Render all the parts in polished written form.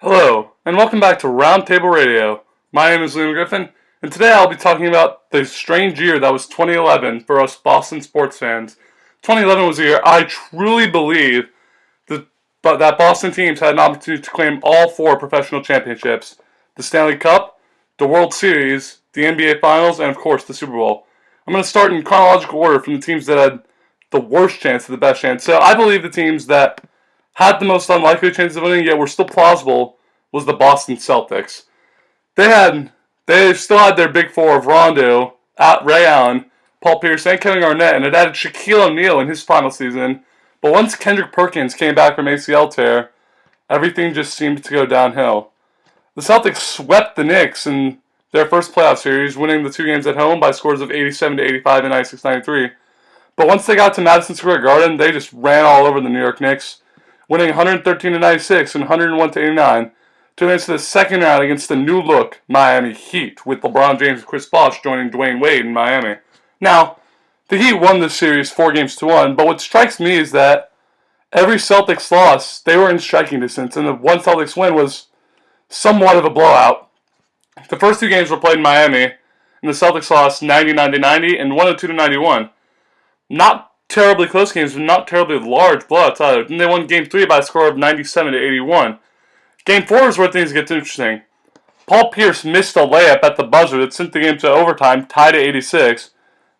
Hello, and welcome back to Roundtable Radio. My name is LGriffin, and today I'll be talking about the strange year that was 2011 for us Boston sports fans. 2011 was a year I truly believe that Boston teams had an opportunity to claim all four professional championships: the Stanley Cup, the World Series, the NBA Finals, and of course the Super Bowl. I'm going to start in chronological order from the teams that had the worst chance to the best chance. So I believe the teams that had the most unlikely chances of winning, yet were still plausible, was the Boston Celtics. They still had their big four of Rondo, Ray Allen, Paul Pierce, and Kevin Garnett, and it added Shaquille O'Neal in his final season. But once Kendrick Perkins came back from ACL tear, everything just seemed to go downhill. The Celtics swept the Knicks in their first playoff series, winning the two games at home by scores of 87-85 and 96-93. But once they got to Madison Square Garden, they just ran all over the New York Knicks, winning 113-96 and 101-89 to advance to the second round against the new-look Miami Heat, with LeBron James and Chris Bosh joining Dwayne Wade in Miami. Now, the Heat won this series 4-1, but what strikes me is that every Celtics loss, they were in striking distance, and the one Celtics win was somewhat of a blowout. The first two games were played in Miami, and the Celtics lost 99-90 and 102-91. Not terribly close games, but not terribly large blowouts either. Then they won Game 3 by a score of 97-81. Game 4 is where things get interesting. Paul Pierce missed a layup at the buzzer that sent the game to overtime, tied at 86.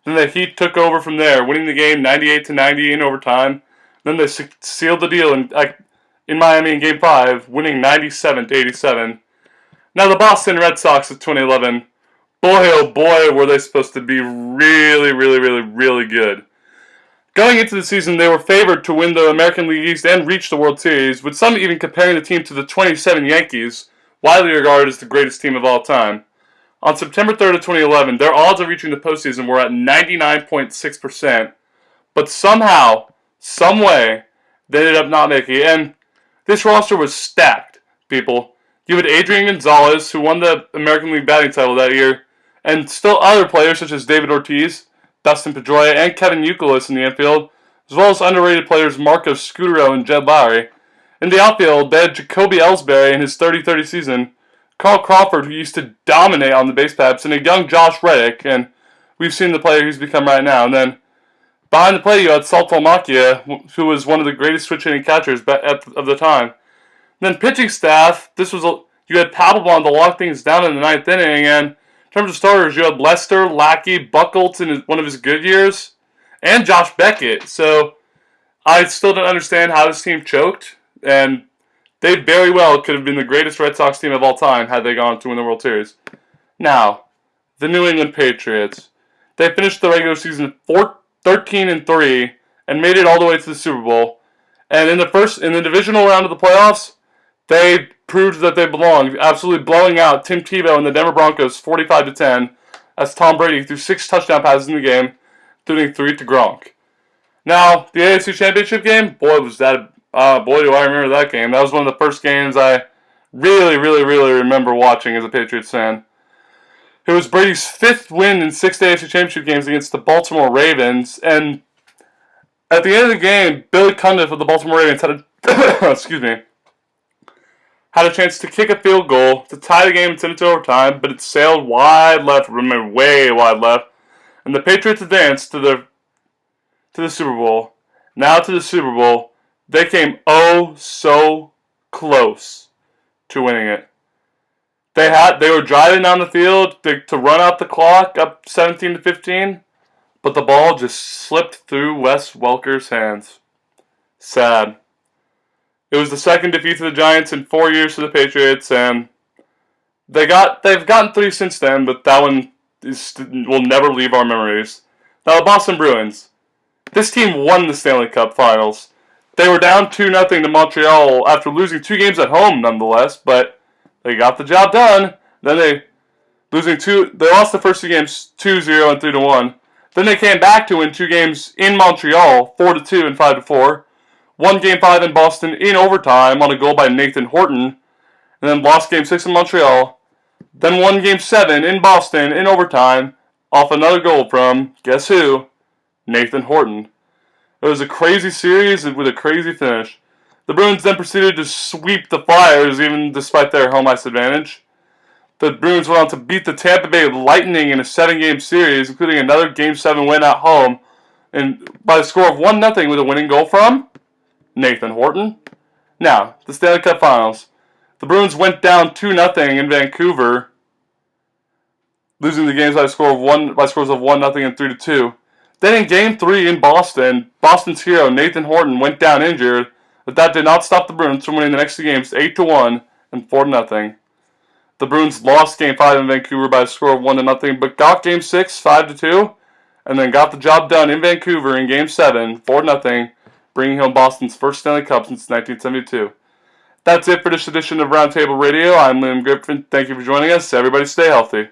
Then the Heat took over from there, winning the game 98-90 in overtime. Then they sealed the deal in Miami in Game 5, winning 97-87. Now the Boston Red Sox of 2011, boy oh boy were they supposed to be really good. Going into the season, they were favored to win the American League East and reach the World Series, with some even comparing the team to the 27 Yankees, widely regarded as the greatest team of all time. On September 3rd of 2011, their odds of reaching the postseason were at 99.6%, but somehow, someway, they ended up not making it, and this roster was stacked, people. You had Adrian Gonzalez, who won the American League batting title that year, and still other players such as David Ortiz, Dustin Pedroia, and Kevin Youkilis in the infield, as well as underrated players Marco Scutaro and Jed Lowry. In the outfield, they had Jacoby Ellsbury in his 30-30 season, Carl Crawford, who used to dominate on the base paths, and a young Josh Reddick, and we've seen the player he's become right now. And then behind the plate, you had Salto Macchia, who was one of the greatest switch-hitting catchers of the time. And then pitching staff, you had Papelbon to lock things down in the ninth inning, and in terms of starters, you had Lester, Lackey, Buchholz in one of his good years, and Josh Beckett. So I still don't understand how this team choked, and they very well could have been the greatest Red Sox team of all time had they gone to win the World Series. Now, the New England Patriots. They finished the regular season 13-3 and made it all the way to the Super Bowl. And in the divisional round of the playoffs, they proved that they belonged, absolutely blowing out Tim Tebow and the Denver Broncos 45-10 as Tom Brady threw 6 touchdown passes in the game, including 3 to Gronk. Now, the AFC Championship game, boy do I remember that game. That was one of the first games I really remember watching as a Patriots fan. It was Brady's 5th win in 6 AFC Championship games against the Baltimore Ravens, and at the end of the game, Billy Cundiff of the Baltimore Ravens had a chance to kick a field goal to tie the game and send it to overtime, but it sailed wide left, way wide left, and the Patriots advanced to the Super Bowl. Now to the Super Bowl, they came oh so close to winning it. They were driving down the field to run out the clock, up 17-15, but the ball just slipped through Wes Welker's hands. Sad. It was the second defeat to the Giants in 4 years for the Patriots, and they've gotten 3 since then, but that one will never leave our memories. Now, the Boston Bruins. This team won the Stanley Cup Finals. They were down 2-0 to Montreal after losing 2 games at home, nonetheless, but they got the job done. Then they lost the first 2 games 2-0 and 3-1. Then they came back to win 2 games in Montreal, 4-2 and 5-4. Won Game 5 in Boston in overtime on a goal by Nathan Horton, and then lost Game 6 in Montreal. Then won Game 7 in Boston in overtime off another goal from, guess who? Nathan Horton. It was a crazy series with a crazy finish. The Bruins then proceeded to sweep the Flyers, even despite their home ice advantage. The Bruins went on to beat the Tampa Bay Lightning in a 7-game series, including another Game 7 win at home, and by the score of 1-0 with a winning goal from Nathan Horton. Now, the Stanley Cup Finals. The Bruins went down 2-0 in Vancouver, losing the games by scores of 1-0 and 3-2. Then in Game 3 in Boston, Boston's hero Nathan Horton went down injured, but that did not stop the Bruins from winning the next two games 8-1 and 4-0. The Bruins lost Game 5 in Vancouver by a score of 1-0, but got Game 6 5-2, and then got the job done in Vancouver in Game 7 4-0, bringing home Boston's first Stanley Cup since 1972. That's it for this edition of Roundtable Radio. I'm LGriffin. Thank you for joining us. Everybody stay healthy.